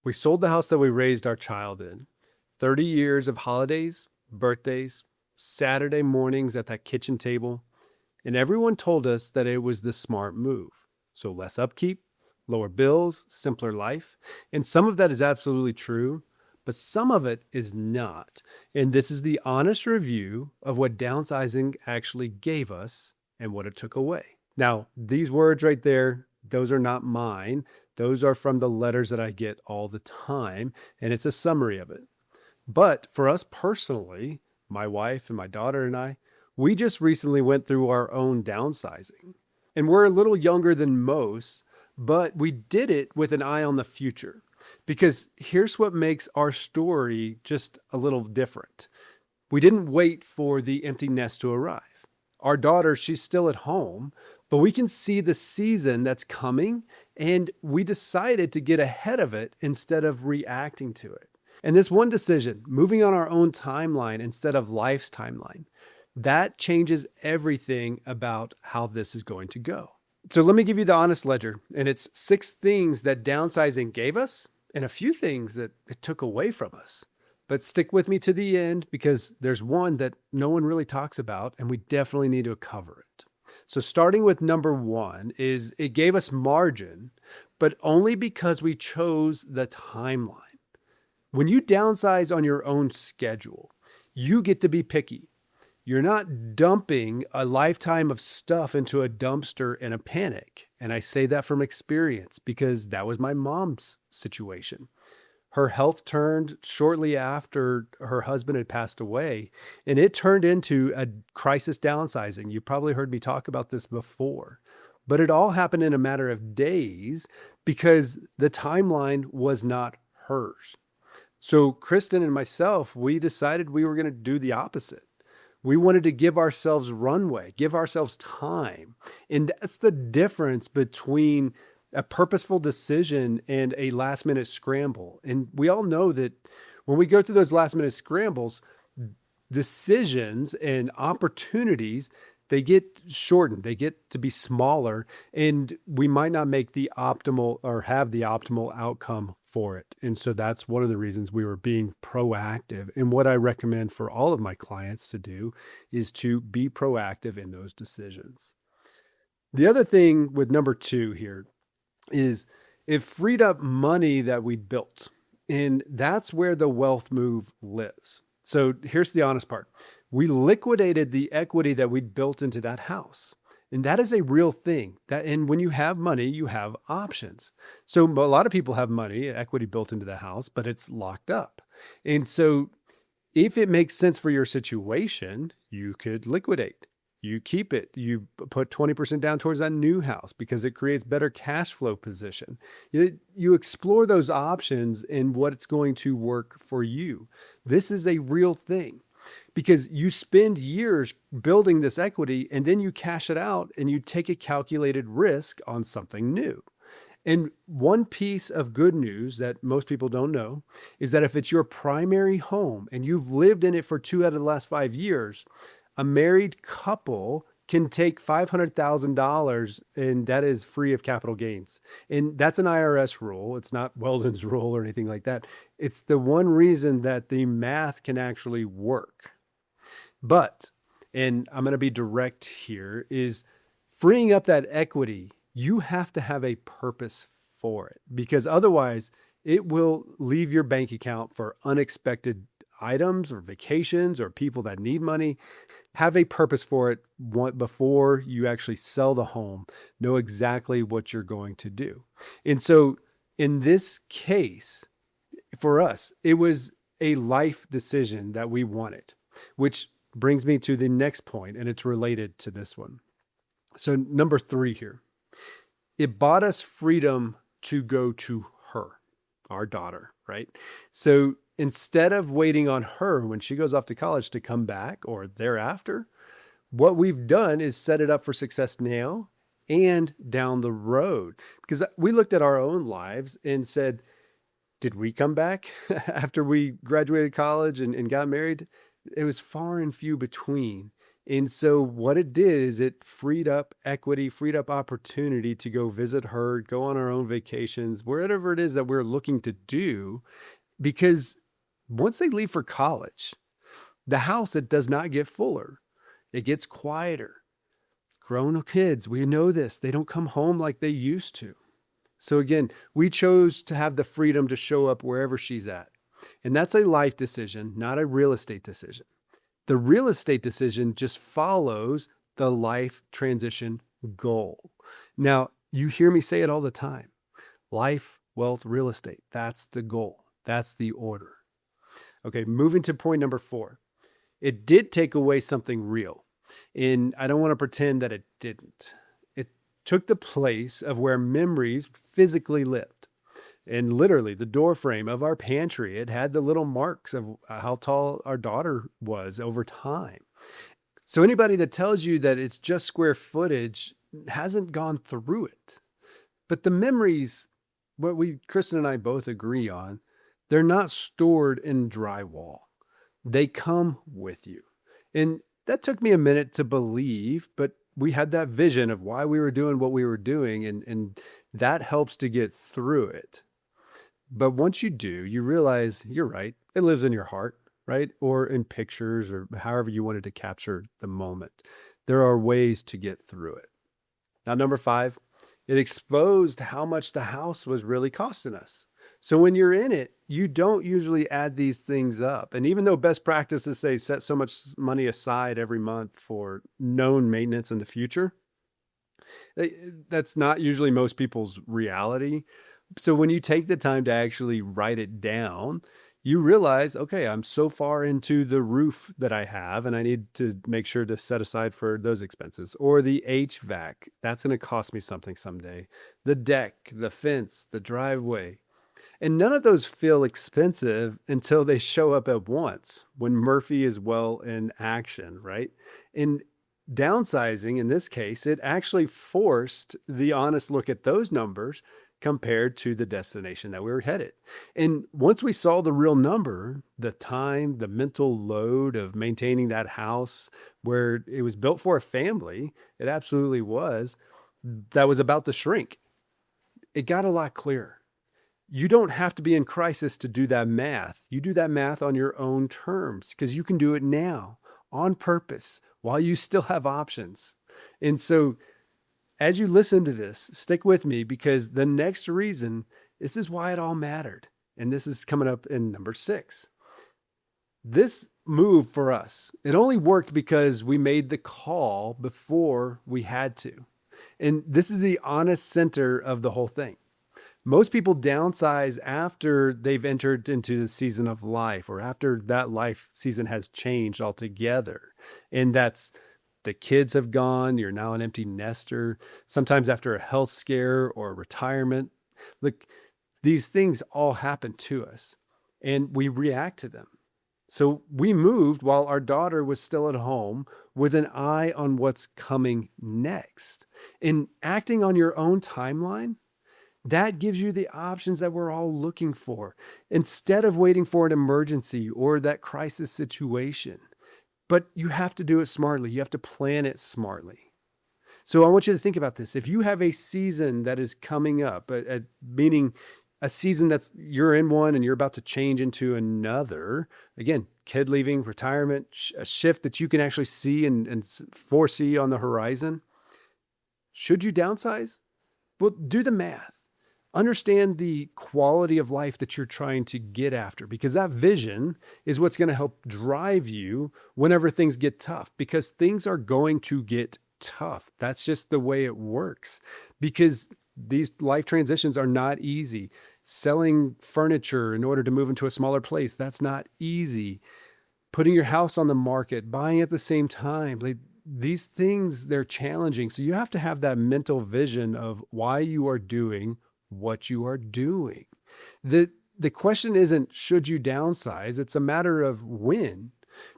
We sold the house that we raised our child in. 30 years of holidays, birthdays, Saturday mornings at that kitchen table, and everyone told us that it was the smart move. So less upkeep, lower bills, simpler life. And some of that is absolutely true, but some of it is not. And this is the honest review of what downsizing actually gave us and what it took away. Now, these words right there, those are not mine. Those are from the letters that I get all the time, and it's a summary of it. But for us personally, my wife and my daughter and I, we just recently went through our own downsizing. And we're a little younger than most, but we did it with an eye on the future. Because here's what makes our story just a little different. We didn't wait for the empty nest to arrive. Our daughter, she's still at home, but we can see the season that's coming, and we decided to get ahead of it instead of reacting to it. And this one decision, moving on our own timeline instead of life's timeline, that changes everything about how this is going to go. So let me give you the honest ledger, and it's 6 things that downsizing gave us and a few things that it took away from us. But stick with me to the end because there's one that no one really talks about, and we definitely need to cover it. So starting with number 1 is it gave us margin, but only because we chose the timeline. When you downsize on your own schedule, you get to be picky. You're not dumping a lifetime of stuff into a dumpster in a panic. And I say that from experience because that was my mom's situation. Her health turned shortly after her husband had passed away, and it turned into a crisis downsizing. You probably heard me talk about this before, but it all happened in a matter of days because the timeline was not hers. So Kristen and myself, we decided we were going to do the opposite. We wanted to give ourselves runway, give ourselves time. And that's the difference between a purposeful decision and a last minute scramble. And we all know that when we go through those last minute scrambles, decisions and opportunities, they get shortened, they get to be smaller, and we might not make the optimal or have the optimal outcome for it. And so that's one of the reasons we were being proactive. And what I recommend for all of my clients to do is to be proactive in those decisions. The other thing with number 2 here is it freed up money that we built. And that's where the wealth move lives. So here's the honest part. We liquidated the equity that we'd built into that house. And that is a real thing. And when you have money, you have options. So a lot of people have money, equity built into the house, but it's locked up. And so if it makes sense for your situation, you could liquidate. You keep it. You put 20% down towards that new house because it creates better cash flow position. You explore those options and what's going to work for you. This is a real thing because you spend years building this equity and then you cash it out and you take a calculated risk on something new. And one piece of good news that most people don't know is that if it's your primary home and you've lived in it for 2 out of the last 5 years, a married couple can take $500,000 and that is free of capital gains. And that's an IRS rule. It's not Weldon's rule or anything like that. It's the one reason that the math can actually work. But, and I'm going to be direct here, is freeing up that equity, you have to have a purpose for it because otherwise it will leave your bank account for unexpected items or vacations or people that need money. Have a purpose for it before you actually sell the home. Know exactly what you're going to do. And so in this case, for us, it was a life decision that we wanted, which brings me to the next point, and it's related to this one. So number 3 here, it bought us freedom to go to her, our daughter, right? So instead of waiting on her when she goes off to college to come back or thereafter, what we've done is set it up for success now and down the road. Because we looked at our own lives and said, did we come back after we graduated college and got married? It was far and few between. And so what it did is it freed up equity, freed up opportunity to go visit her, go on our own vacations, wherever it is that we're looking to do. Because once they leave for college, the house, it does not get fuller. It gets quieter. Grown kids, we know this. They don't come home like they used to. So again, we chose to have the freedom to show up wherever she's at. And that's a life decision, not a real estate decision. The real estate decision just follows the life transition goal. Now, you hear me say it all the time. Life, wealth, real estate. That's the goal. That's the order. Okay, moving to point number 4. It did take away something real. And I don't want to pretend that it didn't. It took the place of where memories physically lived. And literally, the door frame of our pantry, it had the little marks of how tall our daughter was over time. So anybody that tells you that it's just square footage hasn't gone through it. But the memories, what Kristen and I both agree on, they're not stored in drywall. They come with you. And that took me a minute to believe, but we had that vision of why we were doing what we were doing, and that helps to get through it. But once you do, you realize you're right. It lives in your heart, right? Or in pictures, or however you wanted to capture the moment. There are ways to get through it. Now, number 5, it exposed how much the house was really costing us. So when you're in it, you don't usually add these things up. And even though best practices say set so much money aside every month for known maintenance in the future, that's not usually most people's reality. So when you take the time to actually write it down, you realize, okay, I'm so far into the roof that I have, and I need to make sure to set aside for those expenses. Or the HVAC, that's going to cost me something someday. The deck, the fence, the driveway. And none of those feel expensive until they show up at once, when Murphy is well in action, right? In downsizing, in this case, it actually forced the honest look at those numbers compared to the destination that we were headed. And once we saw the real number, the time, the mental load of maintaining that house where it was built for a family, it absolutely was, that was about to shrink. It got a lot clearer. You don't have to be in crisis to do that math. You do that math on your own terms because you can do it now on purpose while you still have options. And so as you listen to this, stick with me, because the next reason, this is why it all mattered. And this is coming up in number 6. This move for us, it only worked because we made the call before we had to. And this is the honest center of the whole thing. Most people downsize after they've entered into the season of life, or after that life season has changed altogether. And that's the kids have gone, you're now an empty nester, sometimes after a health scare or retirement. Look, these things all happen to us and we react to them. So we moved while our daughter was still at home with an eye on what's coming next. In acting on your own timeline, that gives you the options that we're all looking for instead of waiting for an emergency or that crisis situation. But you have to do it smartly. You have to plan it smartly. So I want you to think about this. If you have a season that is coming up, meaning a season that's you're in one and you're about to change into another, again, kid leaving, retirement, a shift that you can actually see and foresee on the horizon, should you downsize? Well, do the math. Understand the quality of life that you're trying to get after, because that vision is what's going to help drive you whenever things get tough, because things are going to get tough. That's just the way it works, because these life transitions are not easy. Selling furniture in order to move into a smaller place, that's not easy. Putting your house on the market, buying at the same time, these things, they're challenging. So you have to have that mental vision of why you are doing what you are doing. The question isn't should you downsize, it's a matter of when,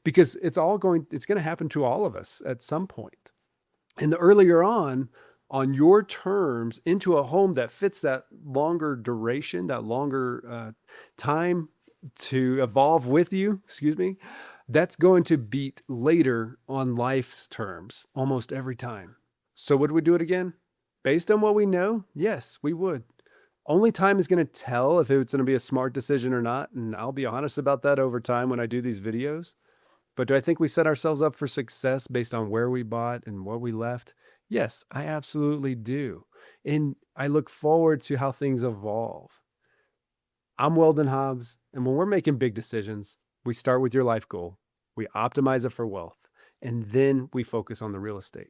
because it's going to happen to all of us at some point. And the earlier on your terms into a home that fits that longer duration, that longer time to evolve with you, That's going to beat later on life's terms almost every time. So would we do it again? Based on what we know, yes, we would. Only time is going to tell if it's going to be a smart decision or not. And I'll be honest about that over time when I do these videos. But do I think we set ourselves up for success based on where we bought and what we left? Yes, I absolutely do. And I look forward to how things evolve. I'm Weldon Hobbs, and when we're making big decisions, we start with your life goal, we optimize it for wealth, and then we focus on the real estate.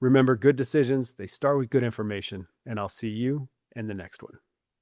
Remember, good decisions, they start with good information, and I'll see you in the next one.